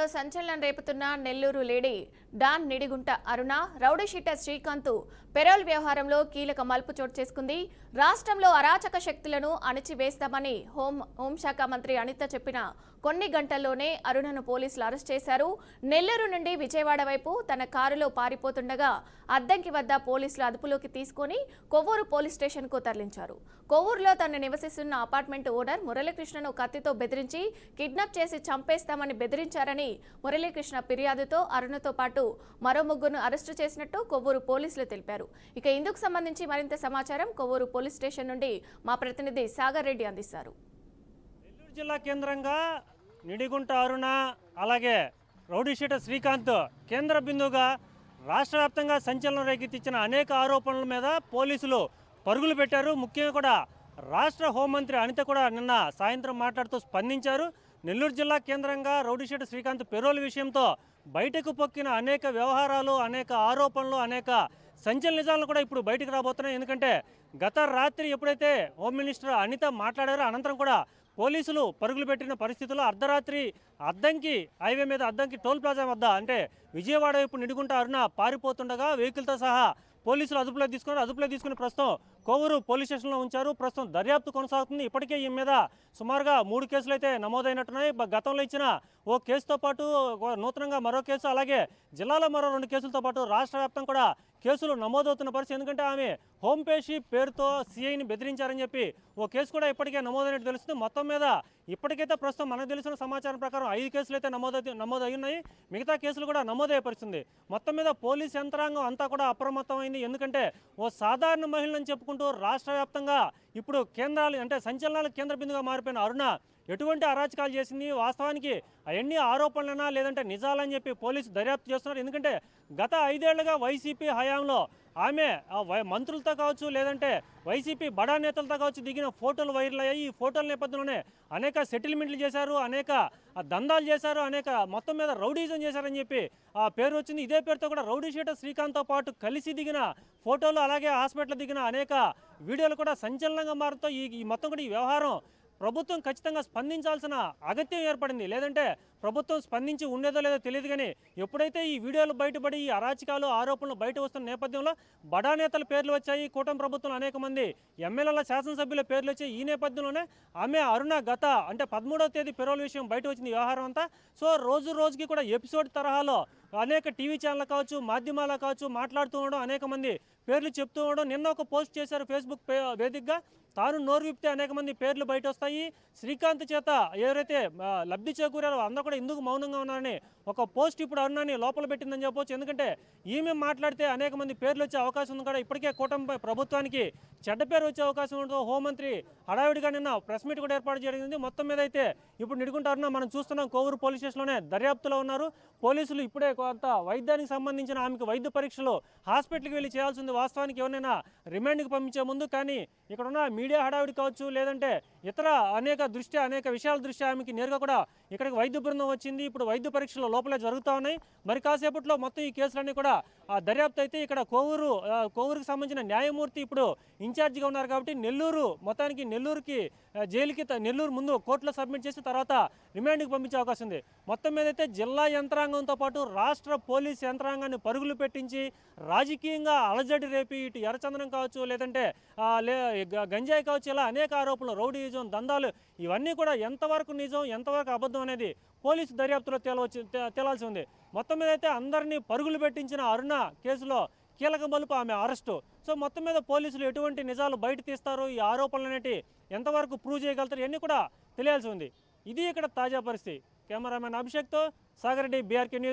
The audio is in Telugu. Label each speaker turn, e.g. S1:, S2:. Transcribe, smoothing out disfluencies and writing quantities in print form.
S1: జిల్లాలో సంచలనం రేపుతున్న నెల్లూరు లేడీ డాన్ నిడిగుంట అరుణ రౌడీ షీటర్ శ్రీకాంత్ పెరోల్ వ్యవహారంలో కీలక మలుపు చోటు చేసుకుంది. రాష్ట్రంలో అరాచక శక్తులను అణిచివేస్తామని హోంశాఖ మంత్రి అనిత చెప్పిన కొన్ని గంటల్లోనే అరుణను పోలీసులు అరెస్ట్ చేశారు. నెల్లూరు నుండి విజయవాడ వైపు తన కారులో పారిపోతుండగా అద్దంకి వద్ద పోలీసులు అదుపులోకి తీసుకుని కొవ్వూరు పోలీస్ స్టేషన్ కు తరలించారు. కొవ్వూరులో తను నివసిస్తున్న అపార్ట్మెంట్ ఓనర్ మురళీకృష్ణను కత్తితో బెదిరించి కిడ్నాప్ చేసి చంపేస్తామని బెదిరించారని మురళీకృష్ణ ఫిర్యాదుతో అరుణతో పాటు మరో ముగ్గురును అరెస్టు చేసినట్టు కొవ్వూరు పోలీసులు తెలిపారు. ఇక ఇందుకు సంబంధించి మరింత సమాచారం కొవ్వూరు పోలీస్ స్టేషన్ నుండి మా ప్రతినిధి సాగర్ రెడ్డి అందిస్తారు.
S2: నెల్లూరు జిల్లా కేంద్రంగా నిడిగుంట అరుణ అలాగే రౌడీ షీటర్ శ్రీకాంత్ కేంద్ర బిందువుగా రాష్ట్ర వ్యాప్తంగా సంచలనం రేకెత్తించిన అనేక ఆరోపణల మీద పోలీసులు పరుగులు పెట్టారు. ముఖ్యంగా కూడా రాష్ట్ర హోంమంత్రి అనిత కూడా నిన్న సాయంత్రం మాట్లాడుతూ స్పందించారు. నెల్లూరు జిల్లా కేంద్రంగా రౌడీ షీటర్ శ్రీకాంత్ పెరోల్ విషయంతో బయటకు పొక్కిన అనేక వ్యవహారాలు, అనేక ఆరోపణలు, అనేక సంచలన నిజాలను కూడా ఇప్పుడు బయటకు రాబోతున్నాయి. ఎందుకంటే గత రాత్రి ఎప్పుడైతే హోమ్ మినిస్టర్ అనిత మాట్లాడారో అనంతరం కూడా పోలీసులు పరుగులు పెట్టిన పరిస్థితుల్లో అర్ధరాత్రి అద్దంకి హైవే మీద అద్దంకి టోల్ ప్లాజా వద్ద అంటే విజయవాడ వైపు నిడుగుంట అరుణ పారిపోతుండగా వెహికల్తో సహా పోలీసులు అదుపులో తీసుకుని ప్రస్తుతం కొవ్వూరు పోలీస్ స్టేషన్లో ఉంచారు. ప్రస్తుతం దర్యాప్తు కొనసాగుతుంది. ఇప్పటికే ఈ మీద సుమారుగా 3 కేసులు అయితే నమోదైనట్టున్నాయి. గతంలో ఇచ్చిన ఓ కేసుతో పాటు నూతనంగా మరో కేసు, అలాగే జిల్లాలో మరో 2 కేసులతో పాటు రాష్ట్ర వ్యాప్తంగా కూడా కేసులు నమోదవుతున్న పరిస్థితి. ఎందుకంటే ఆమె హోంపేషి పేరుతో సిఐని బెదిరించారని చెప్పి ఓ కేసు కూడా ఇప్పటికే నమోదైనట్టు తెలుస్తుంది. మొత్తం మీద ఇప్పటికైతే ప్రస్తుతం మనకు తెలిసిన సమాచారం ప్రకారం 5 కేసులు అయితే నమోదయ్యి ఉన్నాయి. మిగతా కేసులు కూడా నమోదయ్యే పరిస్థితుంది. మొత్తం మీద పోలీస్ యంత్రాంగం అంతా కూడా అప్రమత్తమైంది. ఎందుకంటే ఓ సాధారణ మహిళని చెప్పుకుంటూ రాష్ట్ర వ్యాప్తంగా ఇప్పుడు కేంద్రాలు అంటే సంచలనాల కేంద్ర బిందుగా మారిపోయిన అరుణ ఎటువంటి అరాచకాలు చేసింది, వాస్తవానికి అవన్నీ ఆరోపణలైనా లేదంటే నిజాలని చెప్పి పోలీసు దర్యాప్తు చేస్తున్నారు. ఎందుకంటే గత 5 ఏళ్లుగా వైసీపీ హయాంలో ఆమె మంత్రులతో కావచ్చు లేదంటే వైసీపీ బడా నేతలతో కావచ్చు దిగిన ఫోటోలు వైరల్ అయ్యాయి. ఈ ఫోటోల నేపథ్యంలోనే అనేక సెటిల్మెంట్లు చేశారు, అనేక దందాలు చేశారు, అనేక మొత్తం మీద రౌడీజం చేశారని చెప్పి ఆ పేరు వచ్చింది. ఇదే పేరుతో కూడా రౌడీ షీటర్ శ్రీకాంత్తో పాటు కలిసి దిగిన ఫోటోలు, అలాగే హాస్పిటల్ దిగిన అనేక వీడియోలు కూడా సంచలనంగా మారుతూ ఈ మొత్తం కూడా ఈ వ్యవహారం ప్రభుత్వం ఖచ్చితంగా స్పందించాల్సిన అగత్యం ఏర్పడింది. లేదంటే ప్రభుత్వం స్పందించి ఉండేదో లేదో తెలియదు. కానీ ఎప్పుడైతే ఈ వీడియోలు బయటపడి ఈ అరాచకాలు ఆరోపణలు బయట వస్తున్న నేపథ్యంలో బడా నేతల పేర్లు వచ్చాయి, కూటమి ప్రభుత్వం అనేక మంది ఎమ్మెల్యేల శాసనసభ్యుల పేర్లు వచ్చాయి. ఈ నేపథ్యంలోనే ఆమె అరుణ గత అంటే 13వ తేదీ పెరోల్ విషయం బయట వచ్చింది వ్యవహారం అంతా. సో రోజుకి కూడా ఎపిసోడ్ తరహాలో అనేక టీవీ ఛానళ్ళు కావచ్చు, మాధ్యమాలు కావచ్చు మాట్లాడుతూ ఉండడం, అనేక మంది పేర్లు చెప్తూ ఉండడం. నిన్న ఒక పోస్ట్ చేశారు ఫేస్బుక్ వేదికగా, తాను నోరు విప్తే అనేక మంది పేర్లు బయట వస్తాయి, శ్రీకాంత్ చేత ఎవరైతే లబ్ధి చేకూరారో అందరూ కూడా ఎందుకు మౌనంగా ఉన్నారని ఒక పోస్ట్ ఇప్పుడు అరుణని లోపల పెట్టిందని చెప్పవచ్చు. ఎందుకంటే ఈమె మాట్లాడితే అనేక మంది పేర్లు వచ్చే అవకాశం ఉంది. కూడా ఇప్పటికే కూటమి ప్రభుత్వానికి చెడ్డ పేరు వచ్చే అవకాశం ఉండదు. హోంమంత్రి హడావిడిగా నిన్న ప్రెస్ మీట్ కూడా ఏర్పాటు జరిగింది. మొత్తం మీద అయితే ఇప్పుడు నిడుగుంట అరుణ మనం చూస్తున్నాం కొవ్వూరు పోలీస్ స్టేషన్లోనే దర్యాప్తులో ఉన్నారు. పోలీసులు ఇప్పుడే కొంత వైద్యానికి సంబంధించిన ఆమెకు వైద్య పరీక్షలు హాస్పిటల్కి వెళ్ళి చేయాల్సింది. వాస్తవానికి ఎవరైనా రిమాండ్కి పంపించే ముందు. కానీ ఇక్కడ ఉన్న మీడియా హడావిడి కావచ్చు లేదంటే ఇతర అనేక విషయాల దృష్ట్యా ఆమెకి నేరుగా కూడా ఇక్కడికి వైద్య బృందం వచ్చింది. ఇప్పుడు వైద్య పరీక్షలు లోపలే జరుగుతూ ఉన్నాయి. మరి కాసేపట్లో మొత్తం ఈ కేసులన్నీ కూడా దర్యాప్తు అయితే ఇక్కడ కొవ్వూరుకి సంబంధించిన న్యాయమూర్తి ఇప్పుడు ఇన్ఛార్జిగా ఉన్నారు. కాబట్టి నెల్లూరుకి జైలుకి నెల్లూరు ముందు కోర్టులో సబ్మిట్ చేసి తర్వాత రిమాండ్కి పంపించే అవకాశం ఉంది. మొత్తం మీద అయితే జిల్లా యంత్రాంగంతో పాటు రాష్ట్ర పోలీస్ యంత్రాంగాన్ని పరుగులు పెట్టించి రాజకీయంగా అలజడి రేపి ఇటు ఎర్రచందనం కావచ్చు లేదంటే గంజాయి కావచ్చు ఇలా అనేక ఆరోపణలు, రౌడీయిజం, దందాలు ఇవన్నీ కూడా ఎంతవరకు నిజం ఎంతవరకు అబద్ధం అనేది పోలీసు దర్యాప్తులో తేలాల్సి ఉంది. మొత్తం మీద అయితే అందరినీ పరుగులు పెట్టించిన అరుణ కేసులో కీలక మలుపు ఆమె అరెస్టు. సో మొత్తం మీద పోలీసులు ఎటువంటి నిజాలు బయట తీస్తారు, ఈ ఆరోపణలు అనేవి ఎంతవరకు ప్రూవ్ చేయగలుగుతారు ఇవన్నీ కూడా తెలియాల్సి ఉంది. ఇది ఇక్కడ తాజా పరిస్థితి. కెమెరామెన్ అభిషేక్తో సాగర్ రెడ్డి, BRK న్యూస్.